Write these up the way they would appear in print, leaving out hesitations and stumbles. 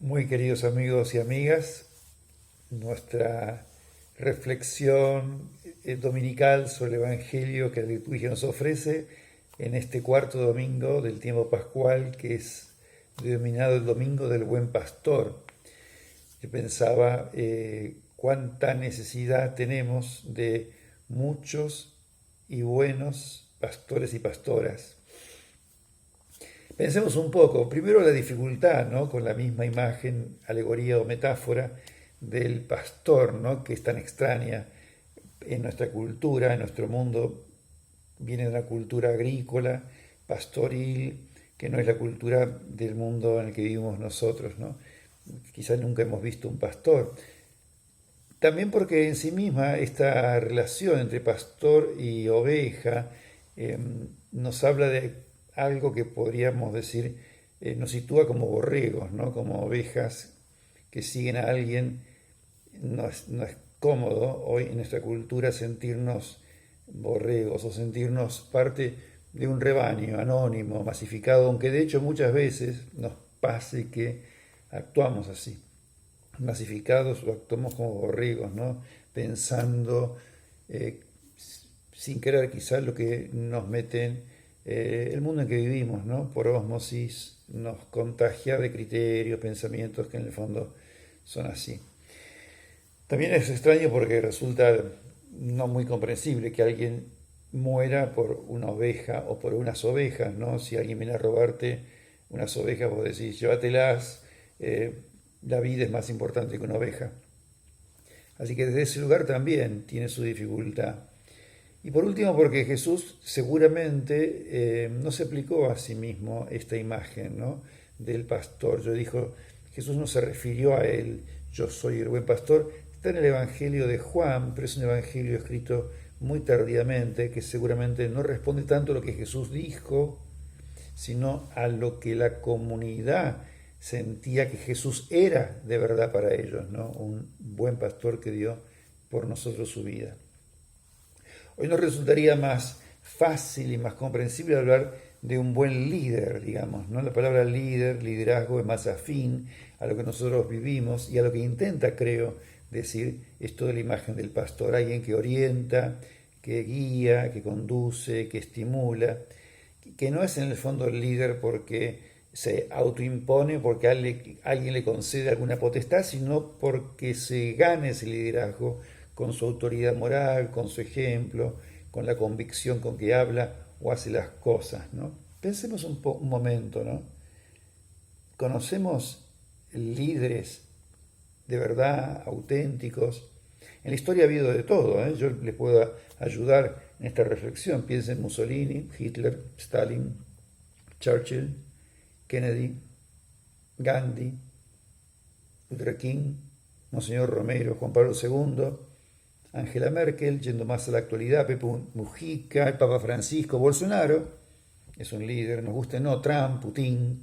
Muy queridos amigos y amigas, nuestra reflexión dominical sobre el Evangelio que la liturgia nos ofrece en este cuarto domingo del tiempo pascual, que es denominado el Domingo del Buen Pastor. Yo pensaba cuánta necesidad tenemos de muchos y buenos pastores y pastoras. Pensemos un poco, primero la dificultad, ¿no? Con la misma imagen, alegoría o metáfora del pastor, ¿no? Que es tan extraña en nuestra cultura, en nuestro mundo, viene de una cultura agrícola, pastoril, que no es la cultura del mundo en el que vivimos nosotros, ¿no? Quizás nunca hemos visto un pastor. También porque en sí misma esta relación entre pastor y oveja eh, nos habla de algo que podríamos decir, nos sitúa como borregos, ¿no? Como ovejas que siguen a alguien. No es cómodo hoy en nuestra cultura sentirnos borregos o sentirnos parte de un rebaño anónimo, masificado, aunque de hecho muchas veces nos pase que actuamos así masificados o actuamos como borregos, ¿no? Pensando eh, sin querer quizás lo que nos meten el mundo en que vivimos, ¿no? Por ósmosis nos contagia de criterios, pensamientos que en el fondo son así. También es extraño porque resulta no muy comprensible que alguien muera por una oveja o por unas ovejas, ¿no? Si alguien viene a robarte unas ovejas, vos decís, llévatelas, la vida es más importante que una oveja. Así que desde ese lugar también tiene su dificultad. Y por último, porque Jesús seguramente no se aplicó a sí mismo esta imagen, ¿no? Del pastor. Jesús no se refirió a él, yo soy el buen pastor. Está en el Evangelio de Juan, pero es un Evangelio escrito muy tardíamente, que seguramente no responde tanto a lo que Jesús dijo, sino a lo que la comunidad sentía que Jesús era de verdad para ellos, ¿no? Un buen pastor que dio por nosotros su vida. Hoy nos resultaría más fácil y más comprensible hablar de un buen líder, digamos, ¿no? La palabra líder, liderazgo es más afín a lo que nosotros vivimos y a lo que intenta, creo, decir esto de la imagen del pastor, alguien que orienta, que guía, que conduce, que estimula, que no es en el fondo el líder porque se autoimpone, porque alguien le concede alguna potestad, sino porque se gana ese liderazgo con su autoridad moral, con su ejemplo, con la convicción con que habla o hace las cosas, ¿no? Pensemos un momento, ¿no? ¿Conocemos líderes de verdad, auténticos? En la historia ha habido de todo, ¿eh? Yo les puedo ayudar en esta reflexión. Piensen en Mussolini, Hitler, Stalin, Churchill, Kennedy, Gandhi, Luther King, Monseñor Romero, Juan Pablo II, Angela Merkel, yendo más a la actualidad, Pepe Mujica, el Papa Francisco, Bolsonaro, es un líder, nos guste o no, Trump, Putin,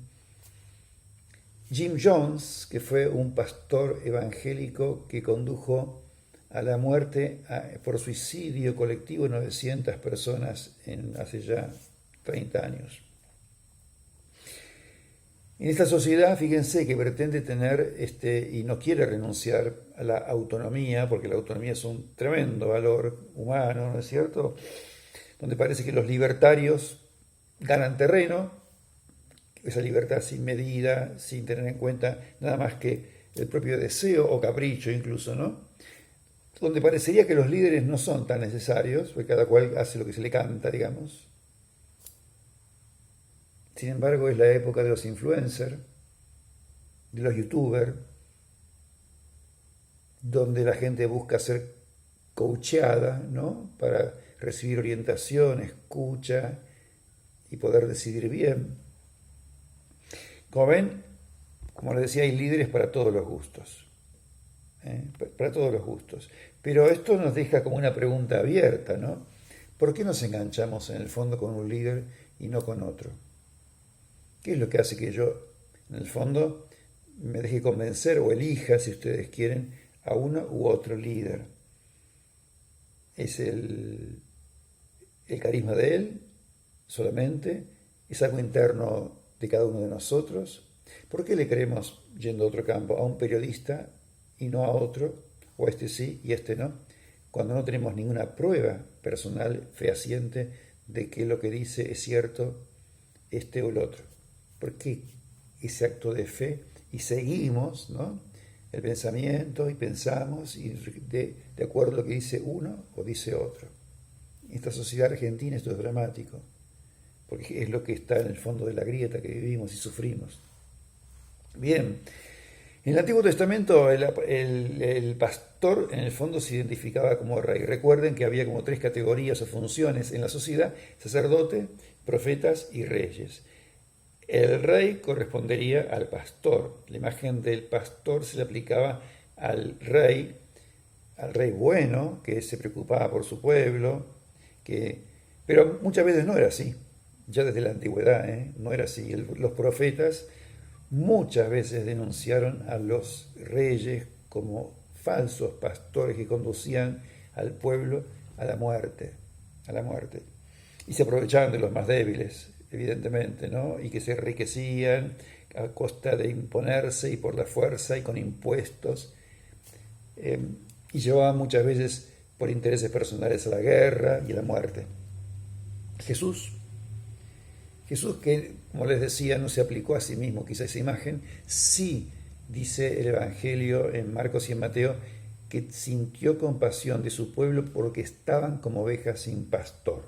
Jim Jones, que fue un pastor evangélico que condujo a la muerte por suicidio colectivo 900 personas hace ya 30 años. En esta sociedad, fíjense que pretende tener y no quiere renunciar a la autonomía, porque la autonomía es un tremendo valor humano, ¿no es cierto? Donde parece que los libertarios ganan terreno, esa libertad sin medida, sin tener en cuenta nada más que el propio deseo o capricho incluso, ¿no? Donde parecería que los líderes no son tan necesarios, porque cada cual hace lo que se le canta, digamos. Sin embargo, es la época de los influencers, de los youtubers, donde la gente busca ser coacheada, ¿no? Para recibir orientación, escucha y poder decidir bien. Como ven, como les decía, hay líderes para todos los gustos. Para todos los gustos. Pero esto nos deja como una pregunta abierta, ¿no? ¿Por qué nos enganchamos en el fondo con un líder y no con otro? ¿Qué es lo que hace que yo, en el fondo, me deje convencer o elija, si ustedes quieren, a uno u otro líder? ¿Es el carisma de él solamente? ¿Es algo interno de cada uno de nosotros? ¿Por qué le creemos, yendo a otro campo, a un periodista y no a otro, o este sí y este no, cuando no tenemos ninguna prueba personal fehaciente de que lo que dice es cierto, este o el otro? ¿Por qué ese acto de fe? Y seguimos, ¿no?, el pensamiento y pensamos y de acuerdo a lo que dice uno o dice otro. En esta sociedad argentina esto es dramático, porque es lo que está en el fondo de la grieta que vivimos y sufrimos. Bien, en el Antiguo Testamento el pastor en el fondo se identificaba como rey. Recuerden que había como 3 categorías o funciones en la sociedad: sacerdote, profetas y reyes. El rey correspondería al pastor. La imagen del pastor se le aplicaba al rey bueno, que se preocupaba por su pueblo, pero muchas veces no era así. Ya desde la antigüedad, no era así. Los profetas muchas veces denunciaron a los reyes como falsos pastores que conducían al pueblo a la muerte, y se aprovechaban de los más débiles, evidentemente, ¿no? Y que se enriquecían a costa de imponerse y por la fuerza y con impuestos, y llevaban muchas veces por intereses personales a la guerra y a la muerte. Jesús, que, como les decía, no se aplicó a sí mismo quizá esa imagen, sí dice el Evangelio en Marcos y en Mateo que sintió compasión de su pueblo porque estaban como ovejas sin pastor.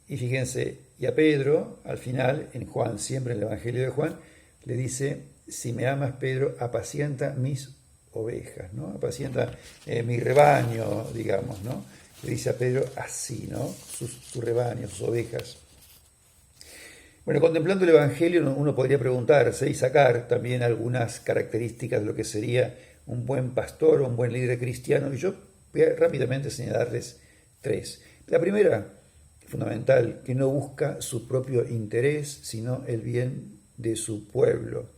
Y fíjense, y a Pedro, al final, en Juan, siempre en el Evangelio de Juan, le dice: si me amas, Pedro, apacienta mis ovejas, ¿no? Apacienta mi rebaño, digamos, ¿no? Le dice a Pedro así, ¿no? Su rebaño, sus ovejas. Bueno, contemplando el Evangelio uno podría preguntarse y sacar también algunas características de lo que sería un buen pastor o un buen líder cristiano, y yo voy a rápidamente señalarles 3. La primera, fundamental, que no busca su propio interés, sino el bien de su pueblo,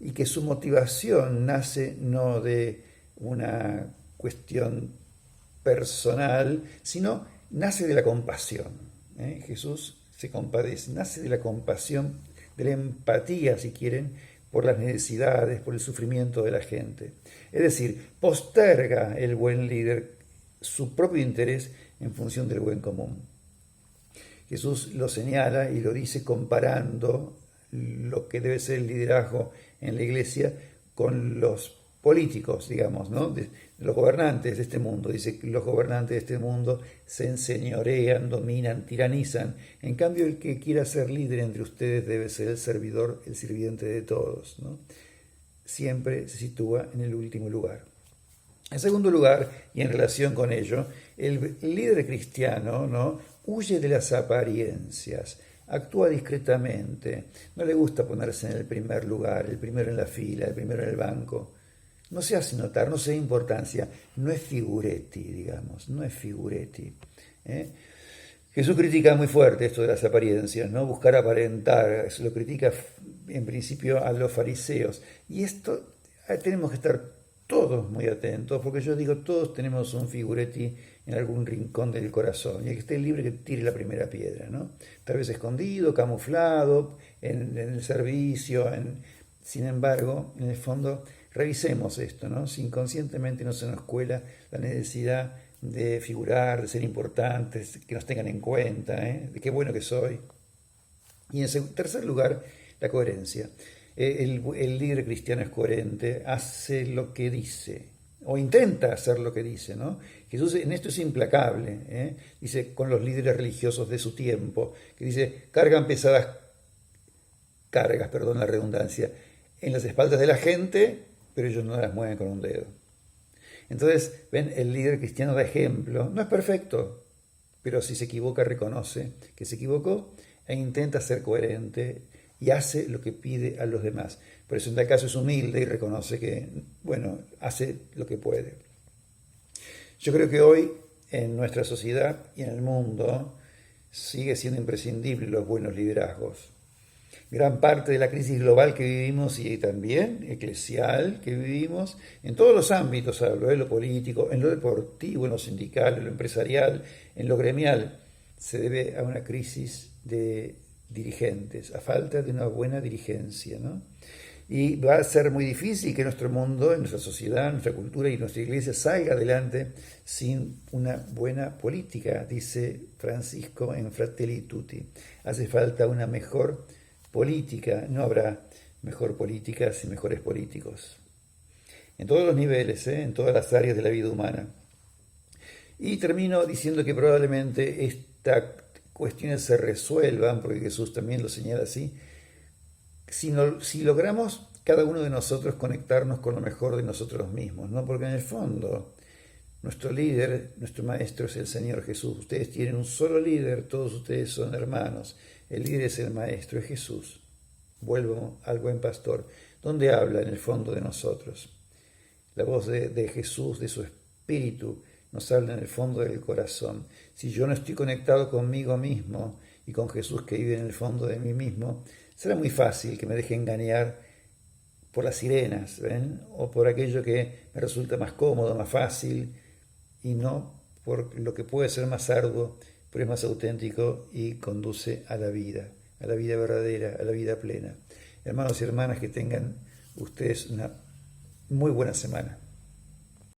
y que su motivación nace no de una cuestión personal, sino nace de la compasión. Jesús se compadece, nace de la compasión, de la empatía, si quieren, por las necesidades, por el sufrimiento de la gente. Es decir, posterga el buen líder su propio interés en función del buen común. Jesús lo señala y lo dice comparando lo que debe ser el liderazgo en la iglesia con los políticos, digamos, ¿no? Los gobernantes de este mundo. Dice que los gobernantes de este mundo se enseñorean, dominan, tiranizan. En cambio, el que quiera ser líder entre ustedes debe ser el servidor, el sirviente de todos, ¿no? Siempre se sitúa en el último lugar. En segundo lugar, y en relación con ello, el líder cristiano, ¿no?, huye de las apariencias, actúa discretamente, no le gusta ponerse en el primer lugar, el primero en la fila, el primero en el banco. No se hace notar, no se da importancia, no es figuretti, digamos, no es figuretti. Jesús critica muy fuerte esto de las apariencias, ¿no? Buscar aparentar, se lo critica en principio a los fariseos. Y esto tenemos que estar todos muy atentos, porque yo digo, todos tenemos un figuretti en algún rincón del corazón, y el que esté libre que tire la primera piedra, ¿no? Tal vez escondido, camuflado, en el servicio, sin embargo, en el fondo, revisemos esto, ¿no? Si inconscientemente no se nos cuela la necesidad de figurar, de ser importantes, que nos tengan en cuenta, de qué bueno que soy. Y en tercer lugar, la coherencia. El líder cristiano es coherente, hace lo que dice, o intenta hacer lo que dice, ¿no? Jesús en esto es implacable, dice con los líderes religiosos de su tiempo, que dice, cargan pesadas cargas, perdón la redundancia, en las espaldas de la gente, pero ellos no las mueven con un dedo. Entonces, ven, el líder cristiano da ejemplo, no es perfecto, pero si se equivoca reconoce que se equivocó e intenta ser coherente y hace lo que pide a los demás. Por eso en tal caso es humilde y reconoce que, bueno, hace lo que puede. Yo creo que hoy en nuestra sociedad y en el mundo sigue siendo imprescindible los buenos liderazgos. Gran parte de la crisis global que vivimos y también eclesial que vivimos, en todos los ámbitos hablo, en lo político, en lo deportivo, en lo sindical, en lo empresarial, en lo gremial, se debe a una crisis de dirigentes, a falta de una buena dirigencia, ¿no? Y va a ser muy difícil que nuestro mundo, nuestra sociedad, nuestra cultura y nuestra iglesia salga adelante sin una buena política, dice Francisco en Fratelli Tutti. Hace falta una mejor política, no habrá mejor política sin mejores políticos. En todos los niveles, en todas las áreas de la vida humana. Y termino diciendo que probablemente estas cuestiones se resuelvan, porque Jesús también lo señala así, si logramos cada uno de nosotros conectarnos con lo mejor de nosotros mismos, ¿no? Porque en el fondo nuestro líder, nuestro maestro es el Señor Jesús. Ustedes tienen un solo líder, todos ustedes son hermanos. El líder es el maestro, es Jesús. Vuelvo al buen pastor, donde habla en el fondo de nosotros. La voz de Jesús, de su espíritu, nos habla en el fondo del corazón. Si yo no estoy conectado conmigo mismo y con Jesús que vive en el fondo de mí mismo, será muy fácil que me deje engañar por las sirenas, ¿ven? O por aquello que me resulta más cómodo, más fácil, y no por lo que puede ser más arduo, pero es más auténtico y conduce a la vida verdadera, a la vida plena. Hermanos y hermanas, que tengan ustedes una muy buena semana.